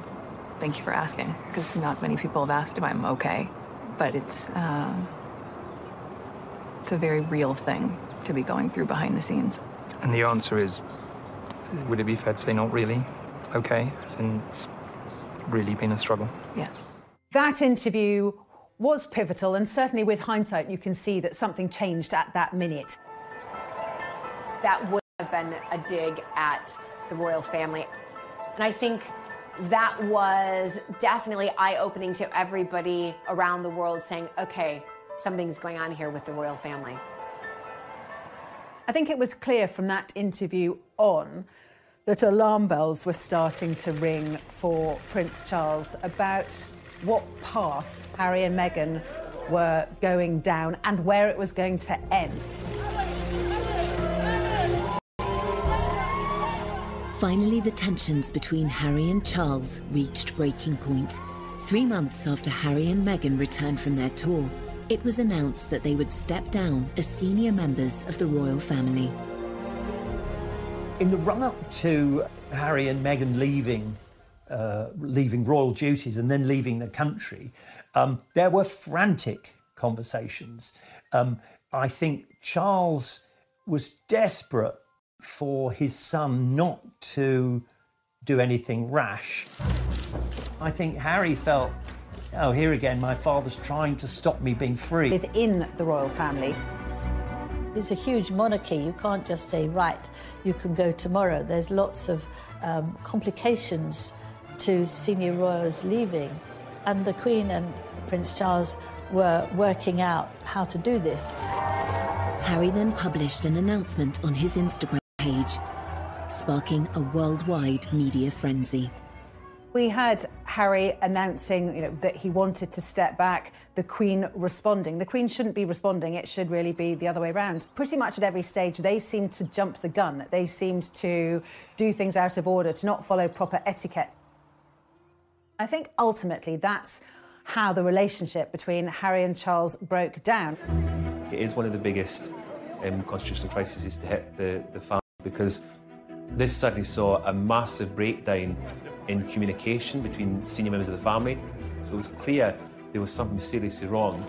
Thank you for asking, because not many people have asked if I'm okay. But it's a very real thing to be going through behind the scenes. And the answer is, would it be fair to say not really okay? As in, it's really been a struggle? Yes. That interview was pivotal, and certainly with hindsight, you can see that something changed at that minute. That would have been a dig at the royal family. And I think that was definitely eye-opening to everybody around the world, saying, okay, something's going on here with the royal family. I think it was clear from that interview on that alarm bells were starting to ring for Prince Charles about what path Harry and Meghan were going down and where it was going to end. Finally, the tensions between Harry and Charles reached breaking point. 3 months after Harry and Meghan returned from their tour, it was announced that they would step down as senior members of the royal family. In the run-up to Harry and Meghan leaving royal duties and then leaving the country, there were frantic conversations. I think Charles was desperate for his son not to do anything rash. I think Harry felt, oh, here again, my father's trying to stop me being free. Within the royal family. It's a huge monarchy. You can't just say, right, you can go tomorrow. There's lots of complications to senior royals leaving. And the Queen and Prince Charles were working out how to do this. Harry then published an announcement on his Instagram page, sparking a worldwide media frenzy. We had Harry announcing, that he wanted to step back, the Queen responding. The Queen shouldn't be responding, it should really be the other way around. Pretty much at every stage, they seemed to jump the gun. They seemed to do things out of order, to not follow proper etiquette. I think ultimately that's how the relationship between Harry and Charles broke down. It is one of the biggest constitutional crises to hit the family, because this suddenly saw a massive breakdown in communication between senior members of the family. It was clear there was something seriously wrong.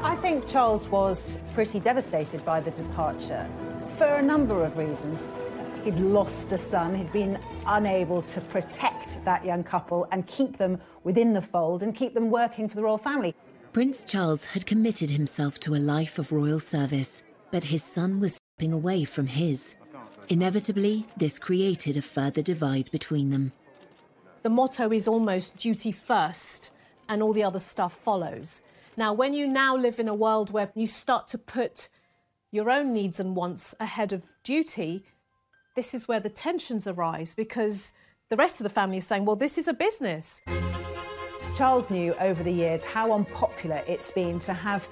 I think Charles was pretty devastated by the departure for a number of reasons. He'd lost a son, he'd been unable to protect that young couple and keep them within the fold and keep them working for the royal family. Prince Charles had committed himself to a life of royal service, but his son was stepping away from his. Inevitably, this created a further divide between them. The motto is almost duty first and all the other stuff follows. Now, when you now live in a world where you start to put your own needs and wants ahead of duty, this is where the tensions arise, because the rest of the family is saying, well, this is a business. Charles knew over the years how unpopular it's been to have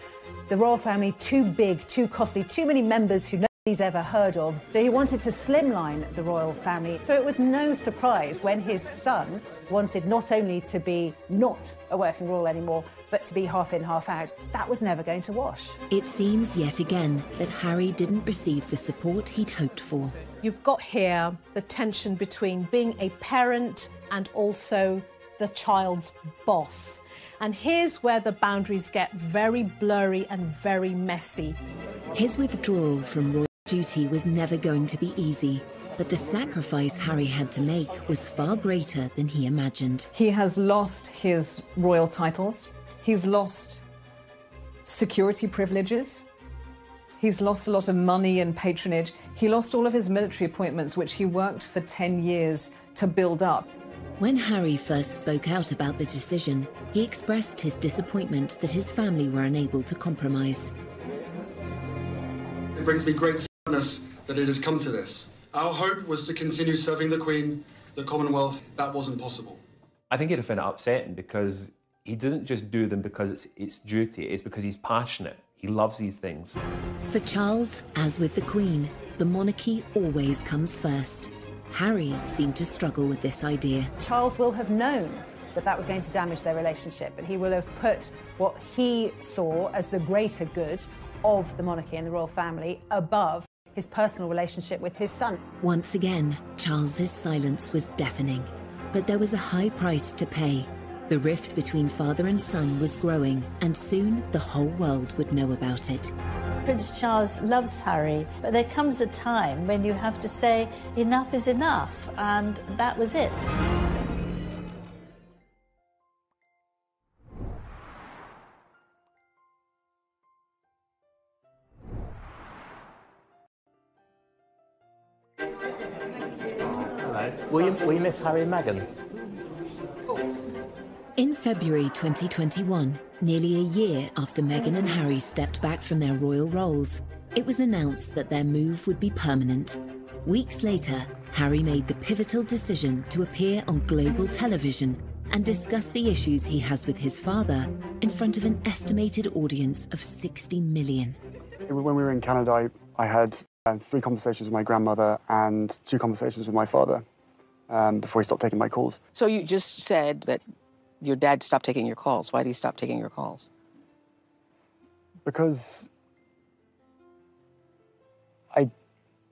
the royal family too big, too costly, too many members who nobody's ever heard of. So he wanted to slimline the royal family. So it was no surprise when his son wanted not only to be not a working royal anymore, but to be half in, half out. That was never going to wash. It seems yet again that Harry didn't receive the support he'd hoped for. You've got here the tension between being a parent and also the child's boss. And here's where the boundaries get very blurry and very messy. His withdrawal from royal duty was never going to be easy, but the sacrifice Harry had to make was far greater than he imagined. He has lost his royal titles. He's lost security privileges. He's lost a lot of money and patronage. He lost all of his military appointments, which he worked for 10 years to build up. When Harry first spoke out about the decision, he expressed his disappointment that his family were unable to compromise. It brings me great us that it has come to this. Our hope was to continue serving the Queen, the Commonwealth. That wasn't possible. I think he'd have found it upsetting because he doesn't just do them because it's duty, it's because he's passionate. He loves these things. For Charles, as with the Queen, the monarchy always comes first. Harry seemed to struggle with this idea. Charles will have known that that was going to damage their relationship, but he will have put what he saw as the greater good of the monarchy and the royal family above his personal relationship with his son. Once again, Charles's silence was deafening, but there was a high price to pay. The rift between father and son was growing, and soon the whole world would know about it. Prince Charles loves Harry, but there comes a time when you have to say enough is enough, and that was it. Will you miss Harry and Meghan? In February 2021, nearly a year after Meghan and Harry stepped back from their royal roles, it was announced that their move would be permanent. Weeks later, Harry made the pivotal decision to appear on global television and discuss the issues he has with his father in front of an estimated audience of 60 million. When we were in Canada, I had 3 conversations with my grandmother and 2 conversations with my father before he stopped taking my calls. So you just said that your dad stopped taking your calls. Why did he stop taking your calls? Because I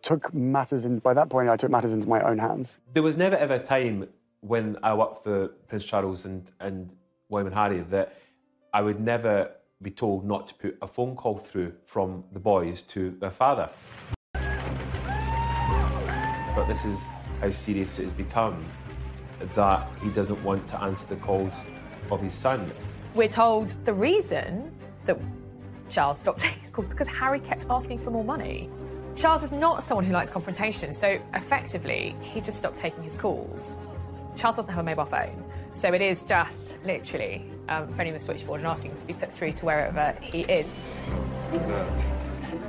took matters in, by that point, I took matters into my own hands. There was never ever a time when I worked for Prince Charles and William and Harry that I would never be told not to put a phone call through from the boys to their father. But this is how serious it has become, that he doesn't want to answer the calls of his son. We're told the reason that Charles stopped taking his calls because Harry kept asking for more money. Charles is not someone who likes confrontation, so effectively he just stopped taking his calls. Charles doesn't have a mobile phone, so it is just literally phoning the switchboard and asking to be put through to wherever he is.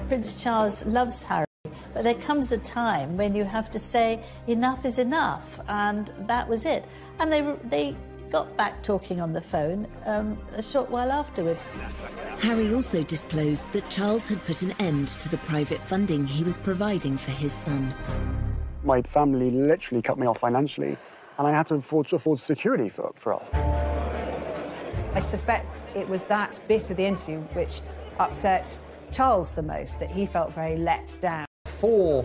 Prince Charles loves Harry, but there comes a time when you have to say enough is enough, and that was it. And they got back talking on the phone a short while afterwards. Harry also disclosed that Charles had put an end to the private funding he was providing for his son. My family literally cut me off financially, and I had to afford security for us. I suspect it was that bit of the interview which upset Charles the most, that he felt very let down. Before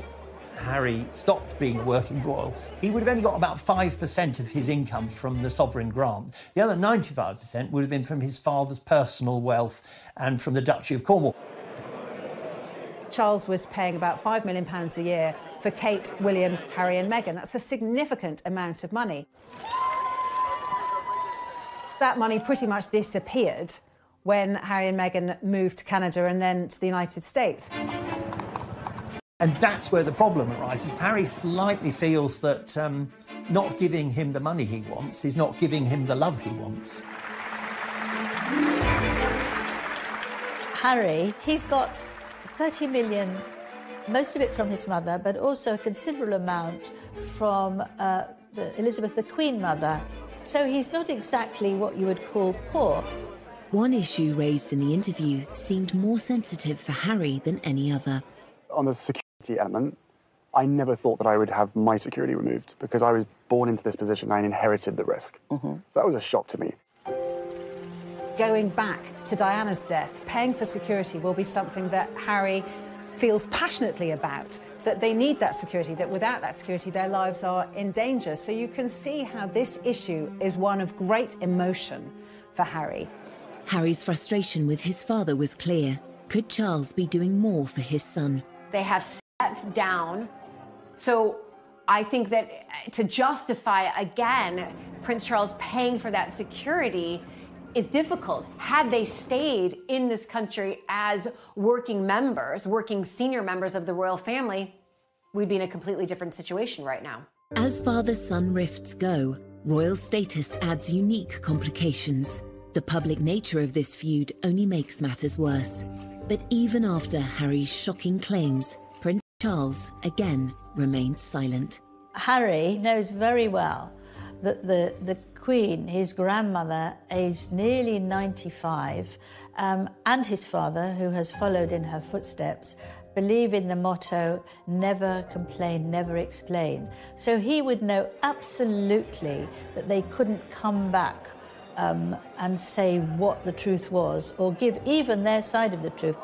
Harry stopped being working royal, he would have only got about 5% of his income from the sovereign grant. The other 95% would have been from his father's personal wealth and from the Duchy of Cornwall. Charles was paying about £5 million a year for Kate, William, Harry and Meghan. That's a significant amount of money. That money pretty much disappeared when Harry and Meghan moved to Canada and then to the United States. And that's where the problem arises. Harry slightly feels that not giving him the money he wants is not giving him the love he wants. Harry, he's got 30 million, most of it from his mother, but also a considerable amount from Elizabeth, the Queen Mother. So he's not exactly what you would call poor. One issue raised in the interview seemed more sensitive for Harry than any other. On the security element, I never thought that I would have my security removed because I was born into this position and I inherited the risk. So that was a shock to me. Going back to Diana's death, paying for security will be something that Harry feels passionately about, that they need that security, that without that security their lives are in danger. So you can see how this issue is one of great emotion for Harry. Harry's frustration with his father was clear. Could Charles be doing more for his son? They have stepped down. So I think that to justify, again, Prince Charles paying for that security is difficult. Had they stayed in this country as working members, working senior members of the royal family, we'd be in a completely different situation right now. As father-son rifts go, royal status adds unique complications. The public nature of this feud only makes matters worse. But even after Harry's shocking claims, Prince Charles, again, remained silent. Harry knows very well that the Queen, his grandmother, aged nearly 95, and his father, who has followed in her footsteps, believe in the motto, never complain, never explain. So he would know absolutely that they couldn't come back and say what the truth was, or give even their side of the truth.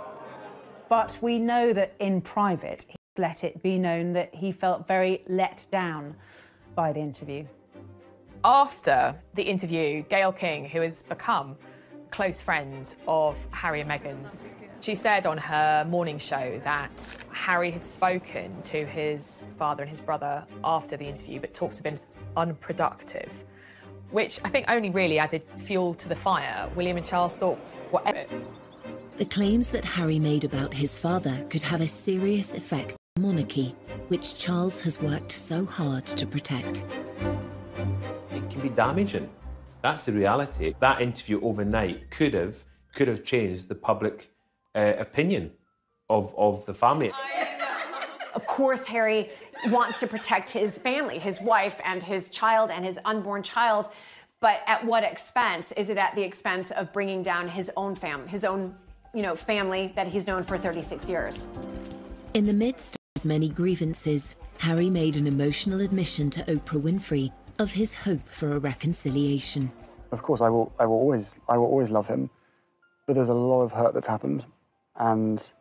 But we know that in private, he let it be known that he felt very let down by the interview. After the interview, Gayle King, who has become a close friend of Harry and Meghan's, she said on her morning show that Harry had spoken to his father and his brother after the interview, but talks have been unproductive, which I think only really added fuel to the fire. William and Charles thought, whatever. The claims that Harry made about his father could have a serious effect on the monarchy, which Charles has worked so hard to protect. It can be damaging. That's the reality. That interview overnight could have changed the public opinion of the family. Of course, Harry wants to protect his family, his wife and his child and his unborn child, but at what expense? Is it at the expense of bringing down his own family that he's known for 36 years? In the midst of his many grievances, Harry made an emotional admission to Oprah Winfrey of his hope for a reconciliation. Of course, I will always love him, but there's a lot of hurt that's happened, and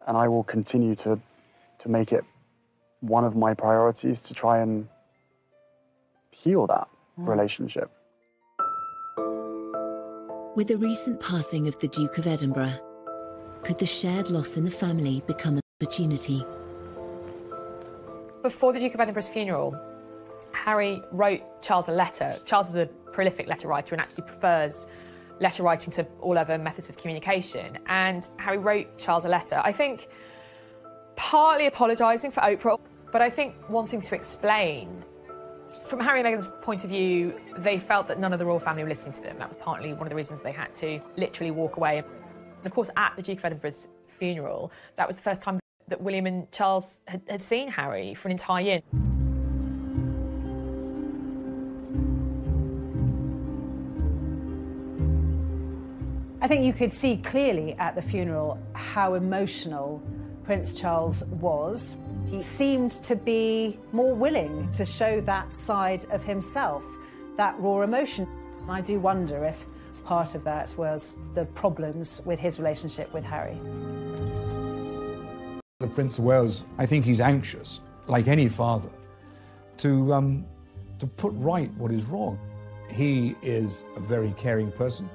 I will continue to make it one of my priorities to try and heal that relationship. With the recent passing of the Duke of Edinburgh, could the shared loss in the family become an opportunity? Before the Duke of Edinburgh's funeral, Harry wrote Charles a letter. Charles is a prolific letter writer and actually prefers letter writing to all other methods of communication. And Harry wrote Charles a letter, I think partly apologising for Oprah, but I think wanting to explain. From Harry and Meghan's point of view, they felt that none of the royal family were listening to them. That was partly one of the reasons they had to literally walk away. And of course, at the Duke of Edinburgh's funeral, that was the first time that William and Charles had seen Harry for an entire year. I think you could see clearly at the funeral how emotional Prince Charles was. He seemed to be more willing to show that side of himself, that raw emotion. I do wonder if part of that was the problems with his relationship with Harry. The Prince of Wales, I think he's anxious, like any father, to put right what is wrong. He is a very caring person.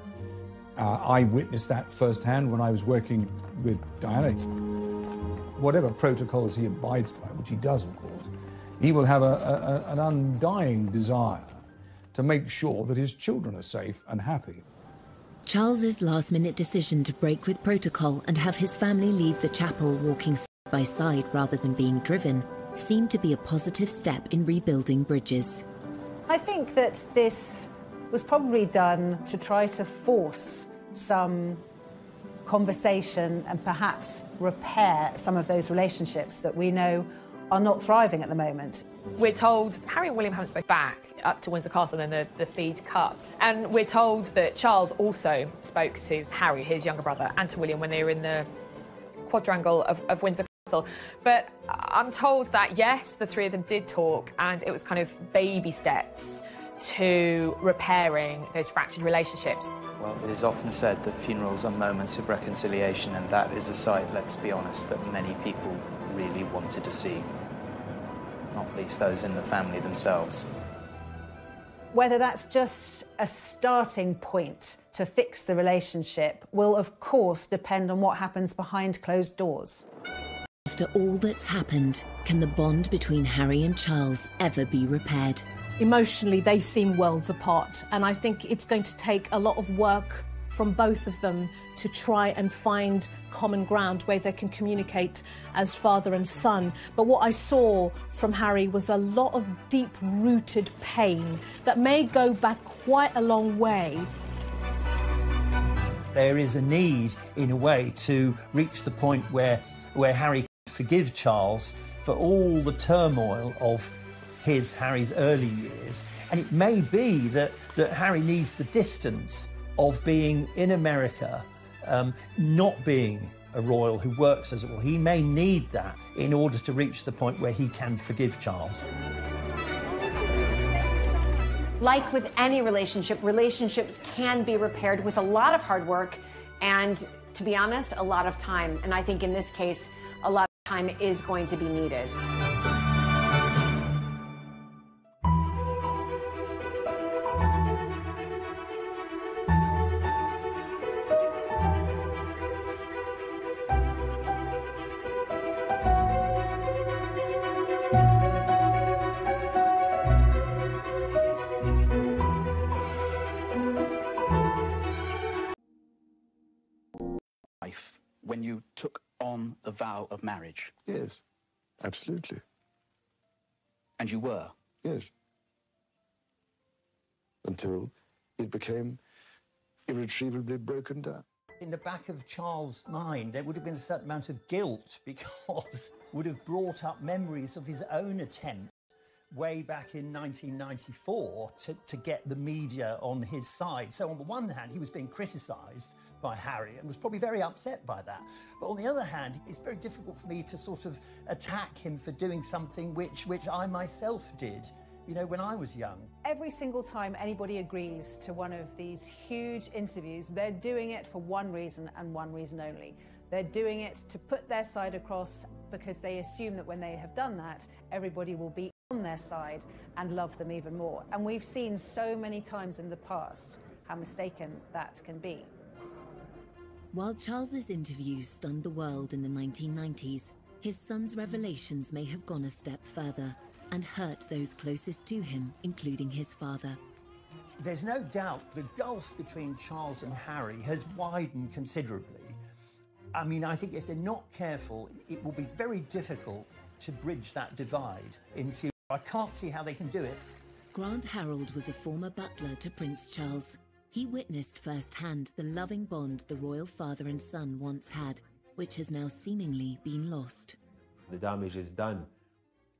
I witnessed that firsthand when I was working with Diana. Whatever protocols he abides by, which he does, of course, he will have an undying desire to make sure that his children are safe and happy. Charles's last-minute decision to break with protocol and have his family leave the chapel walking side by side rather than being driven seemed to be a positive step in rebuilding bridges. I think that this was probably done to try to force some conversation and perhaps repair some of those relationships that we know are not thriving at the moment. We're told Harry and William haven't spoken back up to Windsor Castle, and then the feed cut. And we're told that Charles also spoke to Harry, his younger brother, and to William when they were in the quadrangle of Windsor Castle. But I'm told that, yes, the three of them did talk, and it was kind of baby steps to repairing those fractured relationships. Well, it is often said that funerals are moments of reconciliation, and that is a sight, let's be honest, that many people really wanted to see, not least those in the family themselves. Whether that's just a starting point to fix the relationship will, of course, depend on what happens behind closed doors. After all that's happened, can the bond between Harry and Charles ever be repaired? Emotionally, they seem worlds apart, and I think it's going to take a lot of work from both of them to try and find common ground where they can communicate as father and son. But what I saw from Harry was a lot of deep-rooted pain that may go back quite a long way. There is a need, in a way, to reach the point where Harry forgive Charles for all the turmoil of Harry's early years. And it may be that Harry needs the distance of being in America, not being a royal who works as a royal. He may need that in order to reach the point where he can forgive Charles. Like with any relationship, relationships can be repaired with a lot of hard work and, to be honest, a lot of time. And I think in this case, a lot of time is going to be needed. When you took on the vow of marriage? Yes, absolutely. And you were? Yes. Until it became irretrievably broken down. In the back of Charles' mind, there would have been a certain amount of guilt because it would have brought up memories of his own attempt way back in 1994 to get the media on his side. So on the one hand, he was being criticised by Harry and was probably very upset by that. But on the other hand, it's very difficult for me to sort of attack him for doing something which I myself did, you know, when I was young. Every single time anybody agrees to one of these huge interviews, they're doing it for one reason and one reason only. They're doing it to put their side across because they assume that when they have done that, everybody will be on their side and love them even more. And we've seen so many times in the past how mistaken that can be. While Charles's interviews stunned the world in the 1990s, his son's revelations may have gone a step further and hurt those closest to him, including his father. There's no doubt the gulf between Charles and Harry has widened considerably. I mean, I think if they're not careful, it will be very difficult to bridge that divide in future. I can't see how they can do it. Grant Harold was a former butler to Prince Charles. He witnessed firsthand the loving bond the royal father and son once had, which has now seemingly been lost. The damage is done.